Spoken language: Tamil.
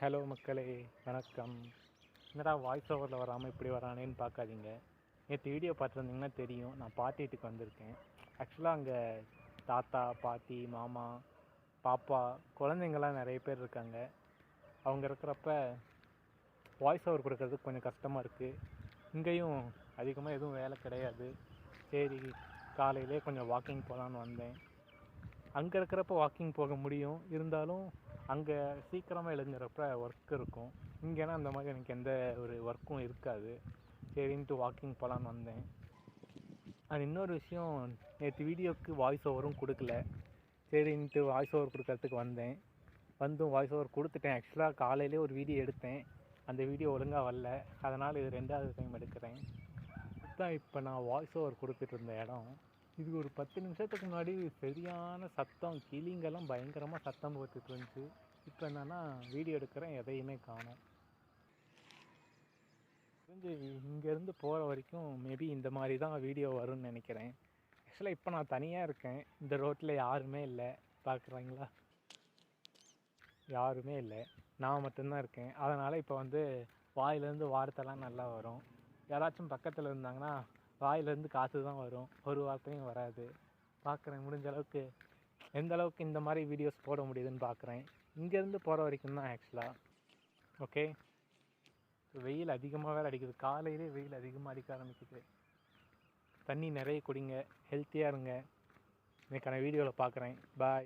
ஹலோ மக்களே, வணக்கம். என்னடா வாய்ஸ் ஓவரில் வராமல் இப்படி வரானேன்னு பார்க்காதீங்க. நேற்று வீடியோ பார்த்துருந்தீங்கன்னா தெரியும், நான் பாட்டி வீட்டுக்கு வந்திருக்கேன். ஆக்சுவலாக அங்கே தாத்தா, பாட்டி, மாமா, பாப்பா, குழந்தைங்கள்லாம் நிறைய பேர் இருக்காங்க. அவங்க இருக்கிறப்ப வாய்ஸ் ஓவர் கொடுக்கறதுக்கு கொஞ்சம் கஷ்டமாக இருக்குது. இங்கேயும் அதிகமாக எதுவும் வேலை கிடையாது. சரி, காலையிலே கொஞ்சம் வாக்கிங் போகலான்னு வந்தேன். அங்கே இருக்கிறப்ப வாக்கிங் போக முடியும், இருந்தாலும் அங்கே சீக்கிரமாக எழுந்துறப்ப ஒர்க் இருக்கும். இங்கேனா அந்த மாதிரி எனக்கு எந்த ஒரு ஒர்க்கும் இருக்காது. சரின்ட்டு வாக்கிங் போகலான்னு வந்தேன். அது இன்னொரு விஷயம், நேற்று வீடியோவுக்கு வாய்ஸ் ஓவரும் கொடுக்கல. சரின்ட்டு வாய்ஸ் ஓவர் கொடுக்கறதுக்கு வந்தேன். வந்தும் வாய்ஸ் ஓவர் கொடுத்துட்டேன். ஆக்சுவலாக காலையிலே ஒரு வீடியோ எடுத்தேன், அந்த வீடியோ ஒழுங்காக வரல. அதனால் இது 2வது டைம் எடுக்கிறேன். இதுதான் இப்போ நான் வாய்ஸ் ஓவர் கொடுத்துட்டு இருந்த இடம். இது ஒரு 10 நிமிஷத்துக்கு முன்னாடி சரியான சத்தம், கிளிங்கெல்லாம் பயங்கரமாக சத்தம் போட்டுட்டு இருந்துச்சு. இப்போ என்னென்னா வீடியோ எடுக்கிறேன், எதையுமே காணோம். தெரிஞ்சு இங்கேருந்து போகிற வரைக்கும் மேபி இந்த மாதிரி தான் வீடியோ வரும்னு நினைக்கிறேன். ஆக்சுவலாக இப்போ நான் தனியாக இருக்கேன். இந்த ரோட்டில் யாருமே இல்லை, பார்க்குறீங்களா? யாருமே இல்லை, நான் மட்டும்தான் இருக்கேன். அதனால் இப்போ வாயிலேருந்து வார்த்தைலாம் நல்லா வரும். யாராச்சும் பக்கத்தில் இருந்தாங்கன்னா வாயிலேருந்து காற்று தான் வரும், ஒரு வார்த்தையும் வராது. பார்க்குறேன் முடிஞ்ச அளவுக்கு எந்த அளவுக்கு இந்த மாதிரி வீடியோஸ் போட முடியுதுன்னு பார்க்குறேன். இங்கேருந்து போகிற வரைக்கும் தான் ஆக்சுவலாக. ஓகே, வெயில் அதிகமாக வேறு அடிக்குது. காலையிலே வெயில் அதிகமாக அடிக்க ஆரம்பிக்குது. தண்ணி நிறைய குடிங்க, ஹெல்த்தியாக இருங்க. இன்னைக்கான வீடியோவில் பார்க்குறேன். பாய்.